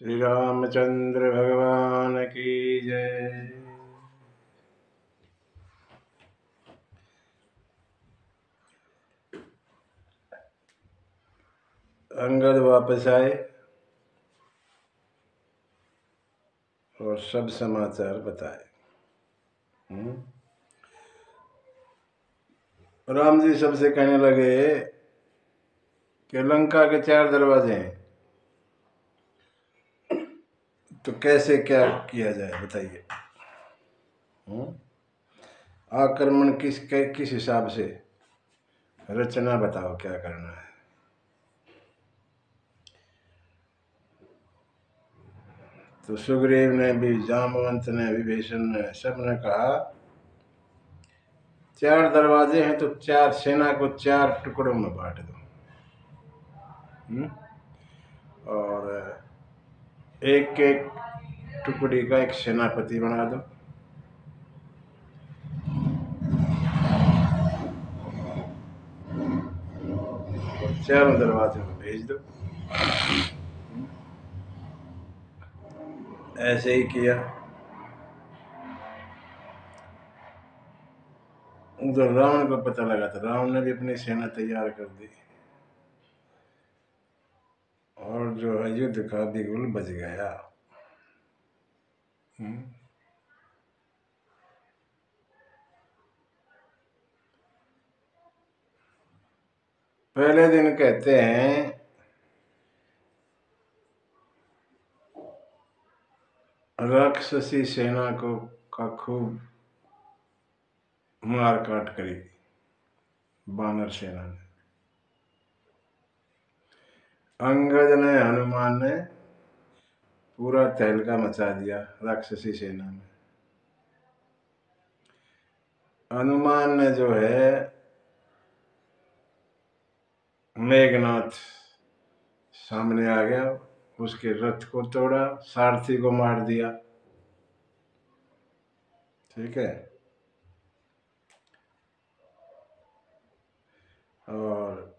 श्री रामचंद्र भगवान की जय। अंगद वापस आए और सब समाचार बताए। राम जी सबसे कहने लगे कि लंका के 4 दरवाजे हैं, तो कैसे क्या किया जाए बताइए। आक्रमण किस हिसाब से, रचना बताओ क्या करना है। तो सुग्रीव ने भी, जामवंत ने, विभीषण ने, सब ने कहा 4 दरवाजे हैं तो 4 सेना को 4 टुकड़ों में बांट दो। और एक एक टुकड़ी का एक सेनापति बना दो। और 4 दरवाजों में भेज दो। ऐसे ही किया। उधर रावण को पता लगा था, रावण ने भी अपनी सेना तैयार कर दी और जो है युद्ध का बिगुल बज गया। पहले दिन कहते हैं राक्षसी सेना को का खूब मार काट करी बानर सेना ने। अंगद ने, हनुमान ने पूरा तहलका मचा दिया राक्षसी सेना में। हनुमान ने जो है मेघनाथ सामने आ गया, उसके रथ को तोड़ा, सारथी को मार दिया। ठीक है। और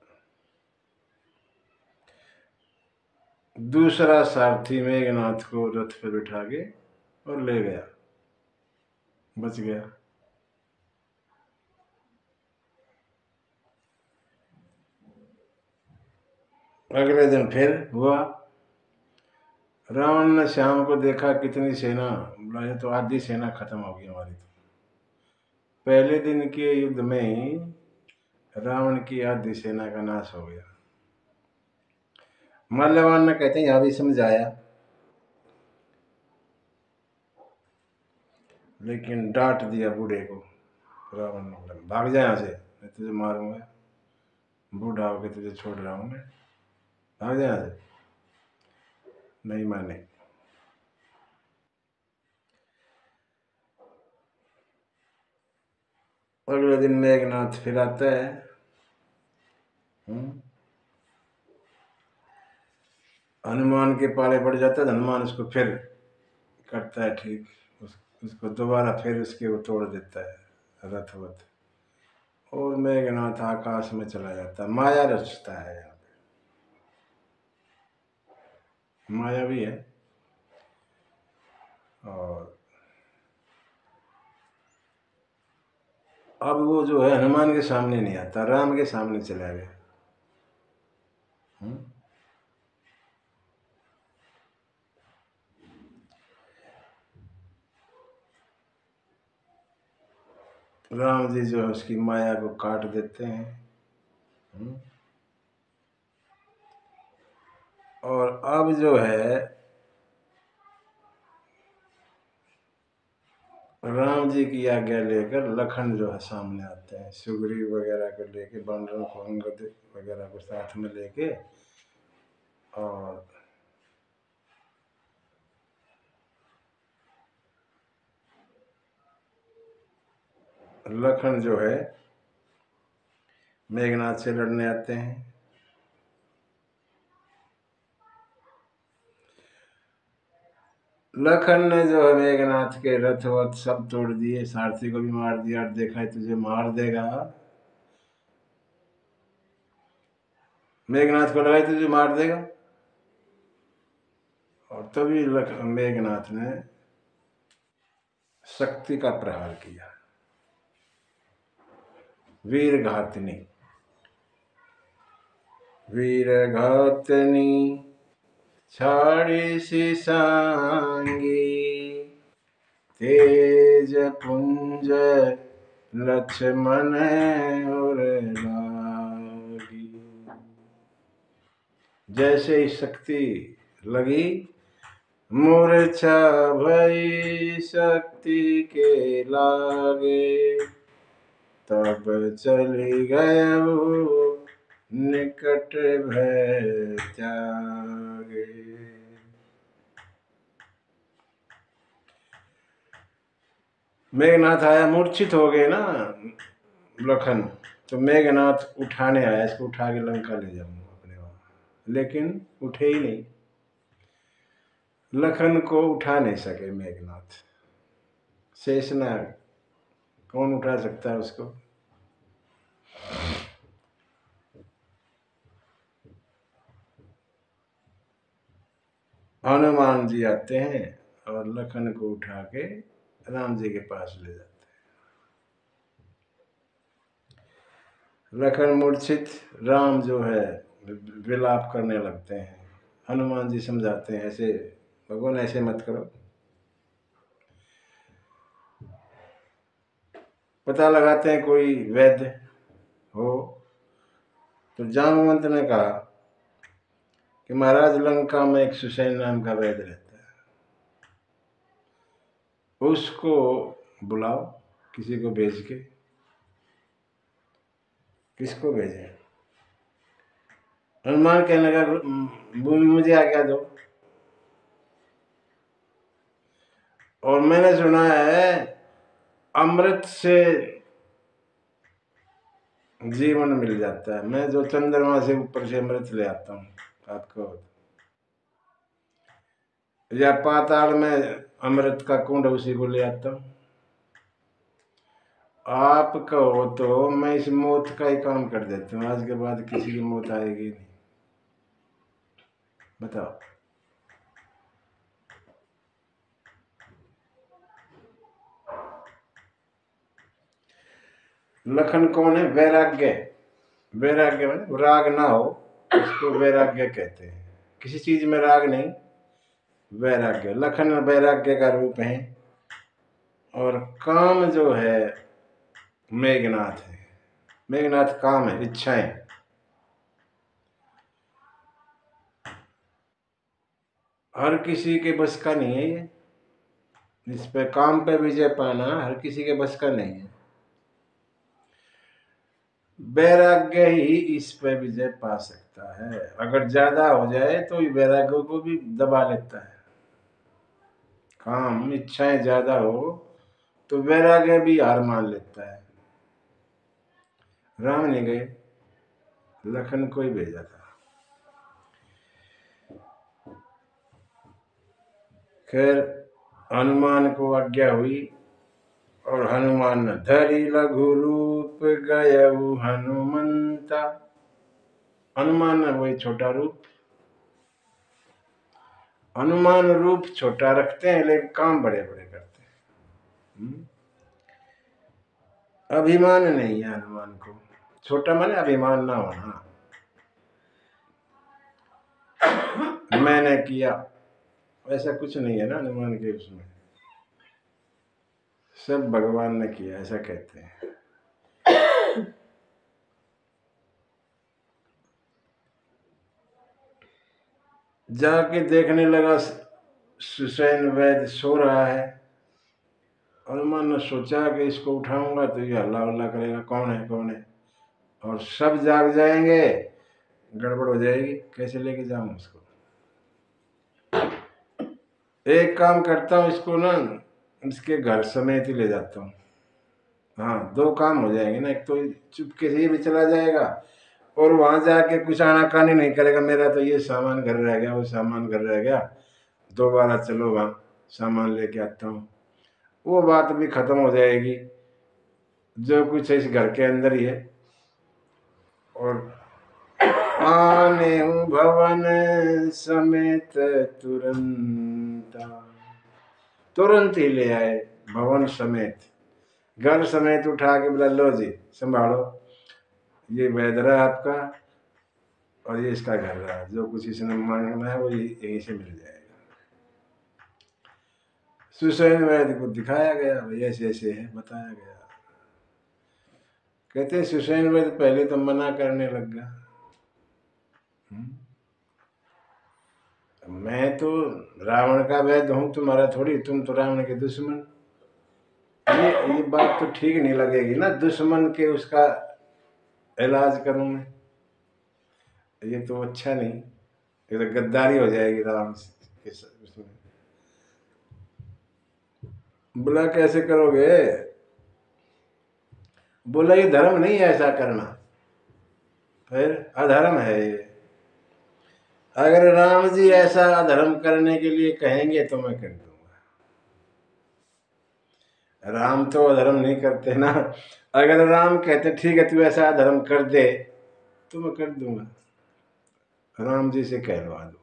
दूसरा सारथी मेघनाथ को रथ पर बिठा के और ले गया, बच गया। अगले दिन फिर हुआ। रावण ने शाम को देखा कितनी सेना, बोला तो आधी सेना खत्म हो गई हमारी। तो पहले दिन के युद्ध में ही रावण की आधी सेना का नाश हो गया। माल्यवान ने कहते हैं यहां भी समझाया, लेकिन डांट दिया बूढ़े को। रावण ने भाग जाए यहां से, मैं तुझे मारूंगा, बूढ़ा होकर तुझे छोड़ रहा हूं मैं, भाग जाए यहां से। नहीं माने। अगले दिन मेघनाथ फिर आता है। हनुमान के पाले पड़ जाता है, हनुमान उसको फिर करता है ठीक, उसको दोबारा फिर उसके वो तोड़ देता है रथवत, और मेघनाथ आकाश में चला जाता है। माया रचता है, यहाँ पे माया भी है। और अब वो जो है हनुमान के सामने नहीं आता, राम के सामने चला गया। राम जी जो है उसकी माया को काट देते हैं। और अब जो है राम जी की आज्ञा लेकर लखन जो है सामने आते हैं, सुग्रीव वगैरह को लेके, बानरों को, अंगद वगैरह को साथ में लेके। और लखन जो है मेघनाथ से लड़ने आते हैं। लखन ने जो है मेघनाथ के रथ वथ सब तोड़ दिए, सारथी को भी मार दिया, देखा है तुझे मार देगा। मेघनाथ को लगा तुझे मार देगा, और और तभी मेघनाथ ने शक्ति का प्रहार किया, वीरघातनी। वीरघातनी छाड़ी सी सांगी, तेज पुंज लक्ष्मण और लागी। जैसे ही शक्ति लगी, मूर्छा भई शक्ति के लागे, तब चली गयो निकट भय त्यागे। मेघनाथ आया, मूर्छित हो गए ना लखन, तो मेघनाथ उठाने आया, इसको उठा के लंका ले जाऊंगा अपने वहां, लेकिन उठे ही नहीं। लखन को उठा नहीं सके मेघनाथ। शेषनाग कौन उठा सकता है उसको? हनुमान जी आते हैं और लखन को उठा के राम जी के पास ले जाते हैं। लखन मूर्छित, राम जो है विलाप करने लगते हैं। हनुमान जी समझाते हैं, ऐसे भगवान ऐसे मत करो। पता लगाते हैं कोई वैद्य हो, तो जामवंत ने कहा कि महाराज लंका में एक सुसैन नाम का वैद्य रहता है, उसको बुलाओ, किसी को भेज के। किसको भेजे? हनुमान कहने लगा, भूमि मुझे आज्ञा दो। और मैंने सुना है अमृत से जीवन मिल जाता है। मैं जो चंद्रमा से ऊपर से अमृत ले आता हूँ आपको, या पाताल में अमृत का कुंड उसी को ले आता हूँ। आप कहो तो मैं इस मौत का ही काम कर देता हूँ, आज के बाद किसी की मौत आएगी नहीं। बताओ। लखन कौन है? वैराग्य। वैराग्य में राग ना हो, उसको वैराग्य कहते हैं। किसी चीज में राग नहीं, वैराग्य। लखन वैराग्य का रूप है। और काम जो है मेघनाथ है। मेघनाथ काम है, इच्छाएं। हर किसी के बस का नहीं है ये। इस पे काम पे विजय पाना हर किसी के बस का नहीं है। वैराग्य ही इस पे विजय पा सकता है। अगर ज्यादा हो जाए तो वैराग्य को भी दबा लेता है। काम इच्छाएं ज्यादा हो तो वैराग्य भी हार मान लेता है। राम नहीं गए, लखन को ही भेजा था। खैर हनुमान को आज्ञा हुई और हनुमान धरि लघु रूप गयऊ हनुमंता। हनुमान वही छोटा रूप। हनुमान रूप छोटा रखते हैं लेकिन काम बड़े बड़े करते हैं। अभिमान नहीं है हनुमान को। छोटा माने अभिमान ना होना, मैंने किया, ऐसा कुछ नहीं है ना हनुमान के उसमें। सब भगवान ने किया, ऐसा कहते हैं। जाके देखने लगा सुसैन वैद्य सो रहा है। हनुमान ने सोचा कि इसको उठाऊंगा तो ये हल्ला उल्ला करेगा, कौन है कौन है, और सब जाग जाएंगे, गड़बड़ हो जाएगी, कैसे लेके जाऊं उसको। एक काम करता हूँ, इसको ना इसके घर समेत ही ले जाता हूँ। हाँ, दो काम हो जाएंगे ना, एक तो चुपके से भी चला जाएगा और वहां जाके कुछ आनाकानी नहीं करेगा, मेरा तो ये सामान घर रह गया, वो सामान घर रह गया, दोबारा चलो वहां सामान लेके आता हूँ, वो बात भी खत्म हो जाएगी। जो कुछ है इस घर के अंदर ही है। और आने भवन समेत तुरंता, तुरंत ही ले आए भवन समेत, घर समेत उठा के बोला लो जी संभालो, ये वैद्य है आपका और ये इसका घर रहा, जो कुछ इसने मांगना है वो यहीं से मिल जाएगा। सुसैन वैद्य को दिखाया गया, भाई ऐसे ऐसे है, बताया गया। कहते सुसैन वैद्य पहले तो मना करने लग गया, मैं तो रावण का वैद्य हूं, तुम्हारा थोड़ी, तुम तो रावण के दुश्मन। ये बात तो ठीक नहीं लगेगी ना, दुश्मन के उसका इलाज करूं मैं, ये तो अच्छा नहीं, ये तो गद्दारी हो जाएगी रावण के उसमें। बोला कैसे करोगे, बोला ये धर्म नहीं है ऐसा करना, फिर अधर्म है ये, अगर राम जी ऐसा अधर्म करने के लिए कहेंगे तो मैं कर दूंगा। राम तो अधर्म नहीं करते ना, अगर राम कहते ठीक है तू ऐसा अधर्म कर दे तो मैं कर दूंगा, राम जी से कहलवा दो।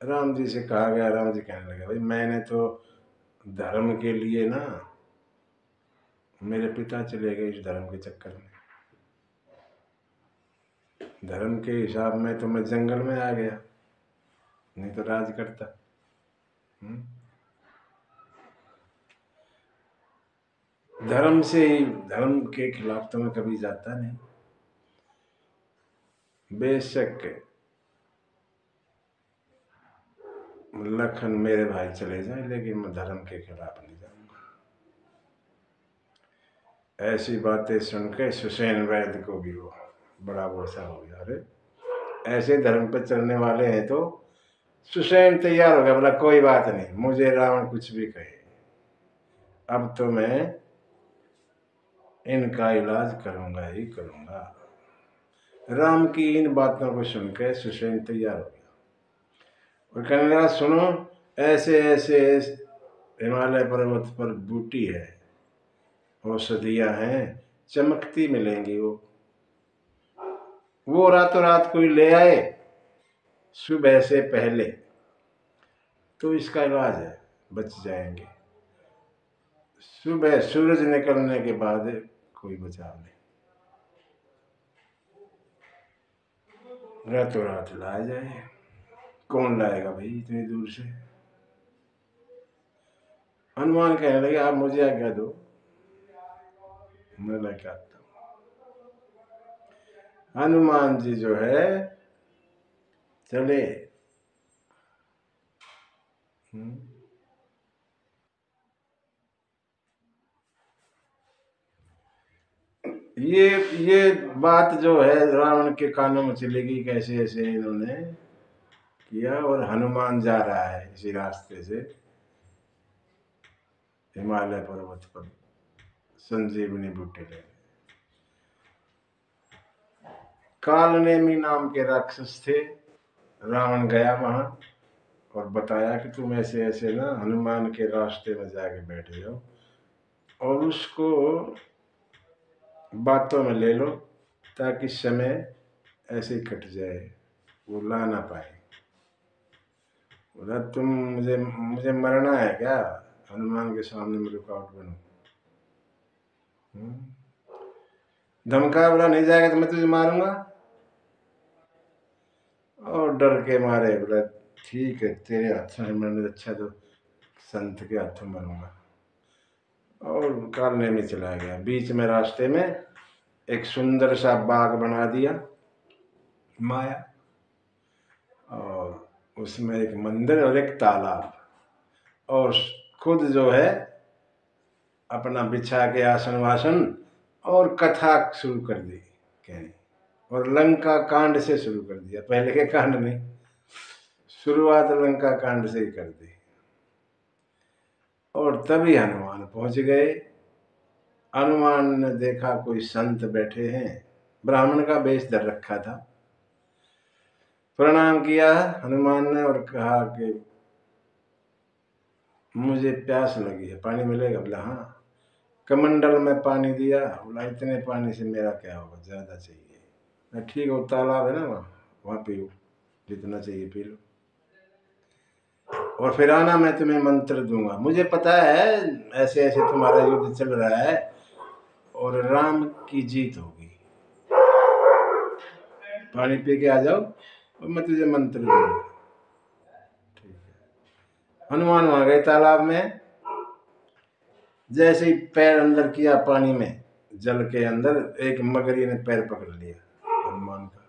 राम जी से कहा गया, राम जी कहने लगे भाई मैंने तो धर्म के लिए ना, मेरे पिता चले गए इस धर्म के चक्कर में, धर्म के हिसाब में तो मैं जंगल में आ गया, नहीं तो राज करता। धर्म से ही, धर्म के खिलाफ तो मैं कभी जाता नहीं, बेशक लखन मेरे भाई चले जाए लेकिन मैं धर्म के खिलाफ नहीं जाऊंगा। ऐसी बातें सुन के सुसैन वैद्य को भी वो बड़ा गुस्सा हो गया, अरे ऐसे धर्म पर चलने वाले हैं तो सुसैन तैयार हो गया, बोला कोई बात नहीं, मुझे रावण कुछ भी कहे, अब तो मैं इनका इलाज करूंगा ही करूंगा। राम की इन बातों को सुनकर सुसैन तैयार हो गया और कहने लगा सुनो, ऐसे ऐसे हिमालय पर्वत पर बूटी है, औषधियां हैं, चमकती मिलेंगी, वो रातों रात कोई ले आए सुबह से पहले तो इसका इलाज है, बच जाएंगे, सुबह सूरज निकलने के बाद कोई बचाव नहीं, रातों रात लाया जाए। कौन लाएगा भाई इतनी दूर से। हनुमान कहने लगे आप मुझे आज्ञा दो, मैं लेके आता हूं। हनुमान जी जो है चले। ये बात जो है रावण के कानों में चलेगी, कैसे ऐसे इन्होंने किया, और हनुमान जा रहा है इसी रास्ते से हिमालय पर्वत पर संजीवनी बूटी ले। कालनेमी नाम के राक्षस थे, रावण गया वहां और बताया कि तुम ऐसे ऐसे ना हनुमान के रास्ते में जाके बैठ जाओ और उसको बातों में ले लो ताकि समय ऐसे ही कट जाए, वो ला ना पाए। बोला तुम मुझे मुझे मरना है क्या, हनुमान के सामने में रुकावट बनो। धमका, बोला नहीं जाएगा तो मैं तुझे मारूंगा, और डर के मारे बोला ठीक है तेरे हाथों में मरने अच्छा तो संत के हाथों मरूंगा, और कालने में चला गया। बीच में रास्ते में एक सुंदर सा बाग बना दिया माया, और उसमें एक मंदिर और एक तालाब, और खुद जो है अपना बिछा के आसन वासन और कथा शुरू कर दी कहनी, और लंका कांड से शुरू कर दिया, पहले के कांड नहीं, शुरुआत लंका कांड से ही कर दी। और तभी हनुमान पहुंच गए। हनुमान ने देखा कोई संत बैठे हैं, ब्राह्मण का वेश धर रखा था, प्रणाम किया हनुमान ने और कहा कि मुझे प्यास लगी है, पानी मिलेगा, बोला हाँ। कमंडल में पानी दिया, बोला इतने पानी से मेरा क्या होगा, ज़्यादा चाहिए। मैं ठीक है, वो तालाब है ना वहाँ पियो, जितना चाहिए पी लो, और फिर आना, मैं तुम्हें मंत्र दूंगा। मुझे पता है ऐसे ऐसे तुम्हारा युद्ध चल रहा है और राम की जीत होगी, पानी पी के आ जाओ और मैं तुझे मंत्र दूंगा। ठीक है। हनुमान वहां गए तालाब में, जैसे ही पैर अंदर किया पानी में, जल के अंदर एक मगरी ने पैर पकड़ लिया हनुमान का।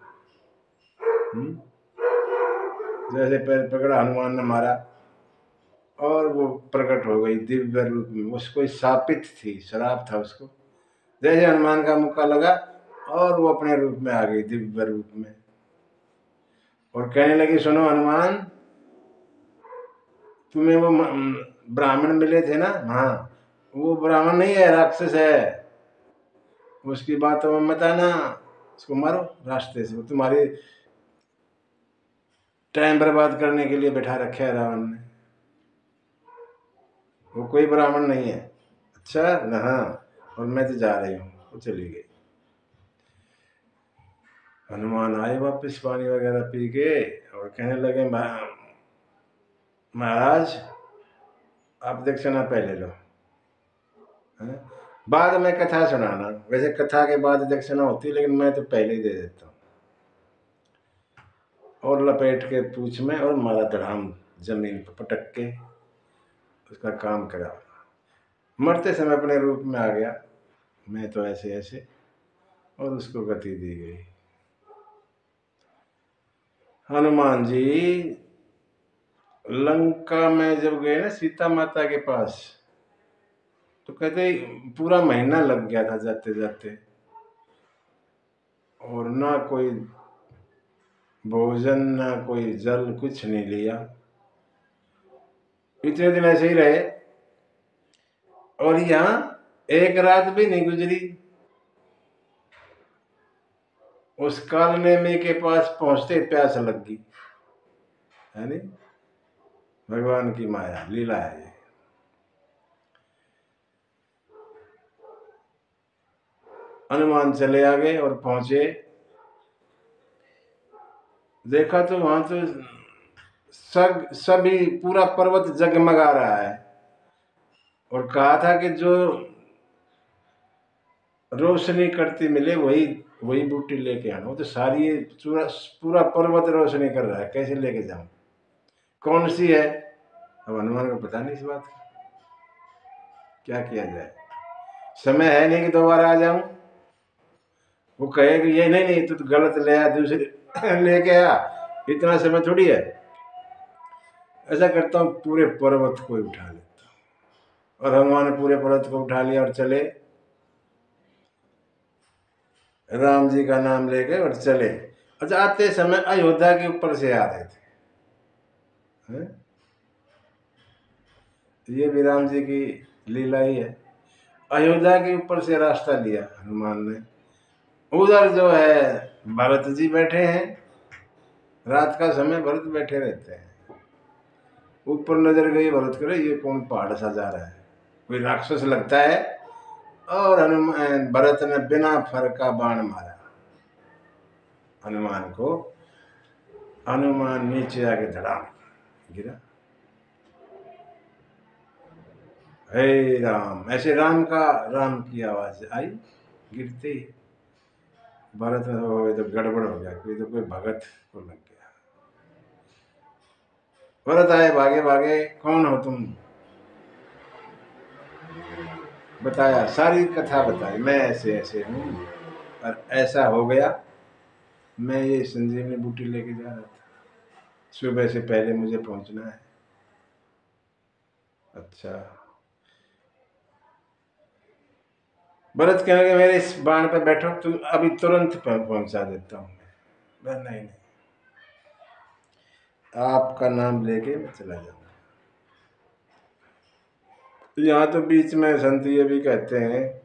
जैसे पैर पकड़ा, हनुमान ने मारा और वो प्रकट हो गई दिव्य रूप में। उसको शापित थी, शराब था उसको। जैसे हनुमान का मुक्का लगा और वो अपने रूप में आ गई, दिव्य रूप में, और कहने लगी सुनो हनुमान, तुम्हें वो ब्राह्मण मिले थे ना, हाँ, वो ब्राह्मण नहीं है, राक्षस है, उसकी बातों में मत आना, उसको मारो रास्ते से, वो तुम्हारी टाइम बर्बाद करने के लिए बैठा रखा है रावण ने, वो कोई ब्राह्मण नहीं है। अच्छा ना, हाँ, और मैं तो जा रही हूँ। वो चली गई। हनुमान आए वापस पानी वगैरह पी के और कहने लगे महाराज आप दक्षिणा पहले लो, है? बाद में कथा सुनाना। वैसे कथा के बाद दक्षिणा होती है, लेकिन मैं तो पहले ही दे देता हूँ। और लपेट के पूछ में और मारा धड़ाम जमीन पर पटक के, उसका काम करा। मरते समय अपने रूप में आ गया, मैं तो ऐसे ऐसे, और उसको गति दी गई। हनुमान जी लंका में जब गए ना सीता माता के पास, तो कहते पूरा महीना लग गया था जाते जाते, और ना कोई भोजन ना कोई जल, कुछ नहीं लिया। इतने दिन ऐसे ही रहे, और यहाँ एक रात भी नहीं गुजरी। उस कालने में के पास पहुंचते प्यास लग गई, है नहीं? भगवान की माया लीला है ये। हनुमान चले आ गए और पहुंचे, देखा तो वहां तो सभी पूरा पर्वत जगमगा रहा है, और कहा था कि जो रोशनी करती मिले वही वही बूटी लेके आना। वो तो सारी पूरा पूरा पर्वत रोशनी कर रहा है, कैसे लेके जाऊं, कौन सी है? अब हनुमान को पता नहीं इस बात का, क्या किया जाए। समय है नहीं कि दोबारा आ जाऊं। वो कहे कि ये नहीं नहीं तू तो गलत ले आया, दूसरे लेके आया, इतना समय थोड़ी है। ऐसा करता हूँ पूरे पर्वत को उठा लेता हूँ। और हनुमान ने पूरे पर्वत को उठा लिया और चले, राम जी का नाम लेके और चले। अच्छा, आते समय अयोध्या के ऊपर से आ रहे थे, है? ये भी राम जी की लीला ही है। अयोध्या के ऊपर से रास्ता लिया हनुमान ने। उधर जो है भरत जी बैठे हैं, रात का समय भरत बैठे रहते हैं। ऊपर नजर गई, भरत करे ये कौन पहाड़ सा जा रहा है, कोई राक्षस लगता है। और हनुमान भरत ने बिना फर का बाण मारा हनुमान को। हनुमान नीचे आके धड़ाम गिरा। हे राम, ऐसे राम की आवाज आई गिरते ही। भरत में तो ये तो गड़बड़ हो गया, कोई तो कोई भगत को लग गया। भरत आए भागे भागे, कौन हो तुम? बताया, सारी कथा बताई, मैं ऐसे ऐसे हूँ और ऐसा हो गया। मैं ये संजीवनी बूटी लेके जा रहा था, सुबह से पहले मुझे पहुंचना है। अच्छा, भरत कहने लगे मेरे इस बाण पे बैठो, तुम अभी तुरंत पहुंचा देता हूँ। मैं नहीं नहीं, आपका नाम लेके मैं चला जाऊंगा। यहाँ तो बीच में संत ये भी कहते हैं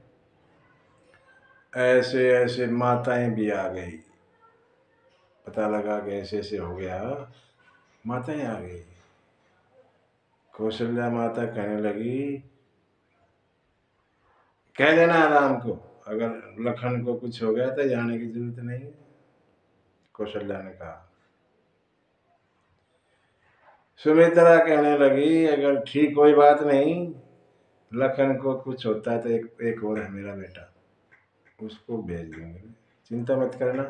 ऐसे ऐसे माताएं भी आ गई, पता लगा कि ऐसे ऐसे हो गया, माताएं आ गई। कौशल्या माता कहने लगी कह देना राम को, अगर लखन को कुछ हो गया तो जाने की जरूरत नहीं है, कौशल्या ने कहा। सुमित्रा कहने लगी, अगर ठीक कोई बात नहीं, लखन को कुछ होता है तो एक और है मेरा बेटा, उसको भेज दूंगे, चिंता मत करना।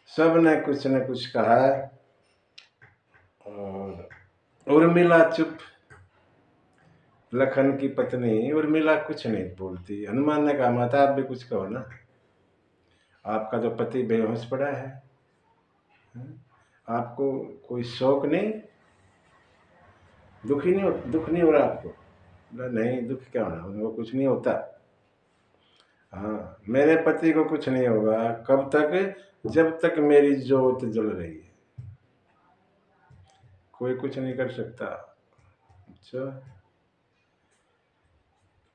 सब ने कुछ न कुछ कहा और उर्मिला चुप। लखन की पत्नी उर्मिला कुछ नहीं बोलती। हनुमान ने कहा, माता आप भी कुछ कहो ना, आपका तो पति बेहोश पड़ा है, आपको कोई शौक नहीं, दुख नहीं हो रहा आपको? नहीं, दुख क्या होना, उनको कुछ नहीं होता। हाँ, मेरे पति को कुछ नहीं होगा। कब तक? जब तक मेरी जोत जल रही है, कोई कुछ नहीं कर सकता। अच्छा,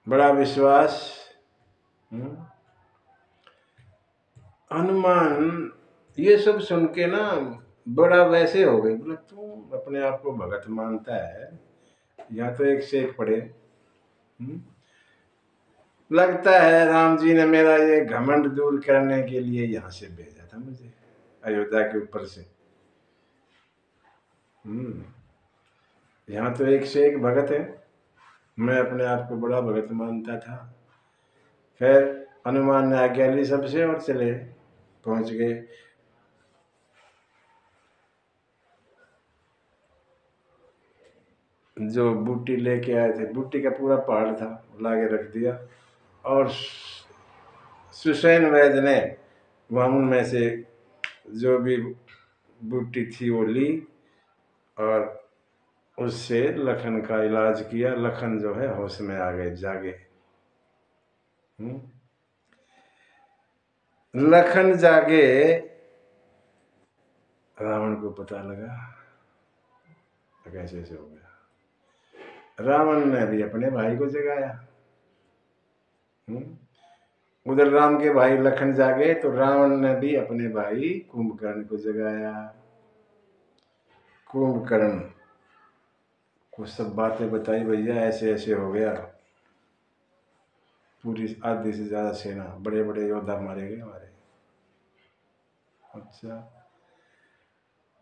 बड़ा विश्वास। हनुमान ये सब सुन के ना बड़ा वैसे हो गए, बोले तू अपने आप को भगत मानता है, यहाँ तो एक से एक पढ़े। लगता है राम जी ने मेरा ये घमंड दूर करने के लिए यहाँ से भेजा था मुझे, अयोध्या के ऊपर से। यहाँ तो एक से एक भगत है, मैं अपने आप को बड़ा भगत मानता था। फिर हनुमान ने आज्ञा ली सबसे और चले, पहुंच गए। जो बूटी लेके आए थे, बूटी का पूरा पहाड़ था, लाके रख दिया। और सुसैन वैद्य ने वहाँ उनमें से जो भी बूटी थी वो ली और उससे लखन का इलाज किया। लखन जो है होश में आ गए, जागे। लखन जागे, रावण को पता लगा कैसे ऐसे हो गया। रावण ने भी अपने भाई को जगाया। उधर राम के भाई लखन जागे तो रावण ने भी अपने भाई कुंभकर्ण को जगाया। कुंभकर्ण को सब बातें बताई, भैया ऐसे ऐसे हो गया, पूरी आधी से ज्यादा सेना, बड़े बड़े योद्धा मारे गए हमारे। अच्छा,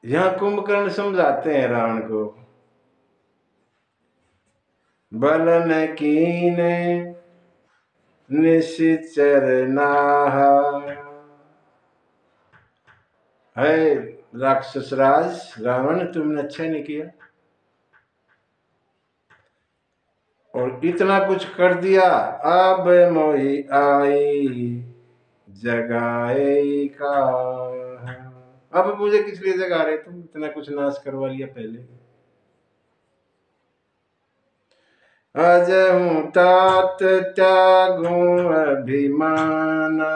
यहाँ कुंभकर्ण समझाते हैं रावण को, बलन कीने निशिचर नाहा, है राक्षस राज रावण, तुमने अच्छा नहीं किया और इतना कुछ कर दिया। अब मोही आई जगाए का, अब मुझे किस लिए जगा रहे तुम, इतना कुछ नाश करवा लिया पहले। अजहूं तात त्यागूं अभिमाना,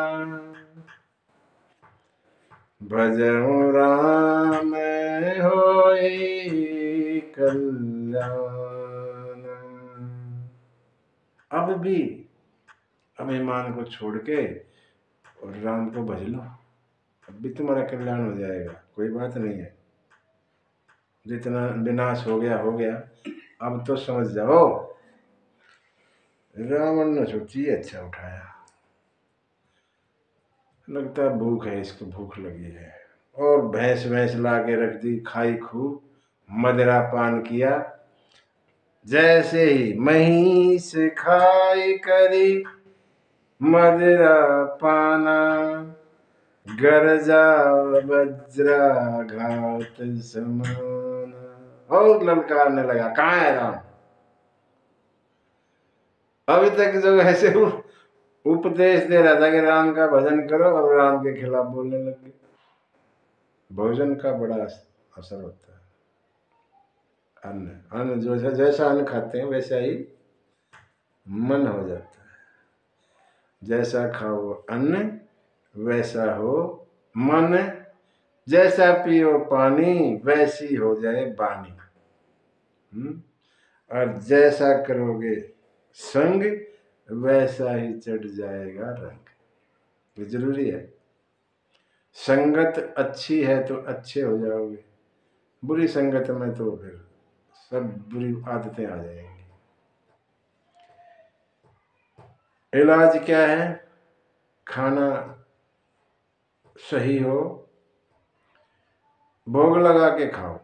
भजहूं राम होई कल्याण। अब भी अभिमान को छोड़ के और राम को भज लो, अब भी तुम्हारा कल्याण हो जाएगा, कोई बात नहीं है। जितना विनाश हो गया हो गया, अब तो समझ जाओ। रावण ने सोची अच्छा उठाया, लगता है भूख है, इसको भूख लगी है। और भैंस भैंस ला के रख दी, खाई खूब, मदिरा पान किया। जैसे ही महिष खाई करी मदिरा पाना, गरजा वज्राघात समाना। और ललकारने लगा, कहाँ है राम? अभी तक जो ऐसे उपदेश दे रहा था कि राम का भजन करो, अब राम के खिलाफ बोलने लगे। भोजन का बड़ा असर होता है। अन्न अन्न जो है, जैसा अन्न खाते हैं वैसा ही मन हो जाता है। जैसा खाओ अन्न वैसा हो मन, जैसा पियो पानी वैसी हो जाए बानी। और जैसा करोगे संग वैसा ही चढ़ जाएगा रंग। ये जरूरी है। संगत अच्छी है तो अच्छे हो जाओगे, बुरी संगत में तो फिर सब बुरी आदतें आ जाएंगी। इलाज क्या है? खाना सही हो, भोग लगा के खाओ।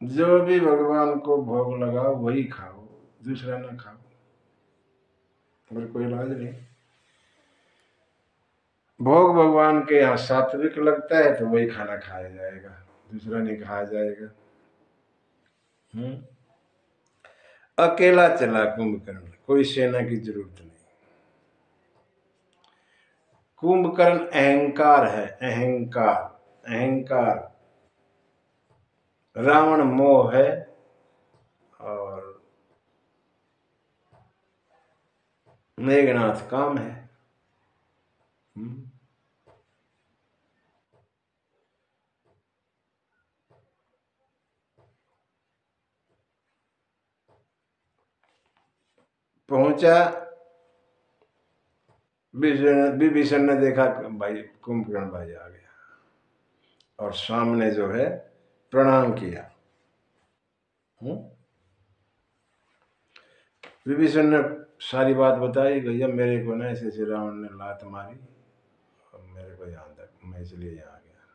जो भी भगवान को भोग लगाओ वही खाओ, दूसरा ना खाओ, और कोई इलाज नहीं। भोग भगवान के यहाँ सात्विक लगता है तो वही खाना खाया जाएगा, दूसरा नहीं खाया जाएगा। अकेला चला कुंभकर्ण, कोई सेना की जरूरत नहीं। कुंभकर्ण अहंकार है, अहंकार, अहंकार। रावण मोह है, और मेघनाथ काम है। पहुंचा, विभीषण ने देखा भाई कुंभकर्ण भाई आ गया, और सामने जो है प्रणाम किया। विभीषण ने सारी बात बताई, भैया मेरे को ना ऐसे ऐसे रावण ने लात मारी और मेरे को यहाँ तक, मैं इसलिए यहाँ गया।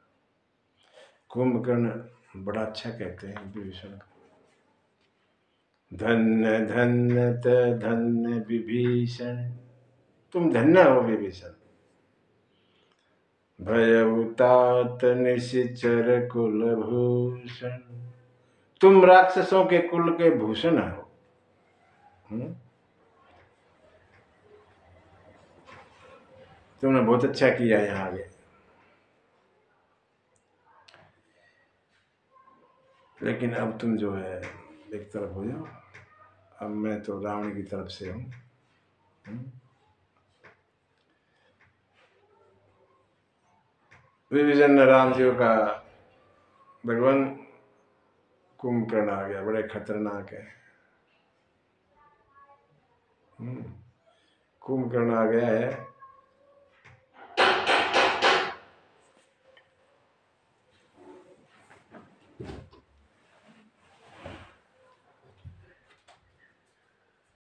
कुंभकर्ण बड़ा अच्छा कहते हैं विभीषण को, धन्य धन्य धन्य विभीषण, तुम धन्य हो विभीषण। भयउ तात निशिचर कुलभूषण, तुम राक्षसों के कुल के भूषण हो। तुमने बहुत अच्छा किया यहाँ आगे। लेकिन अब तुम जो है एक तरफ हो जाओ, अब मैं तो रावण की तरफ से हूँ। विभीषण ने राम जी का, भगवान कुंभकर्ण आ गया, बड़े खतरनाक है। कुंभकर्ण आ गया है,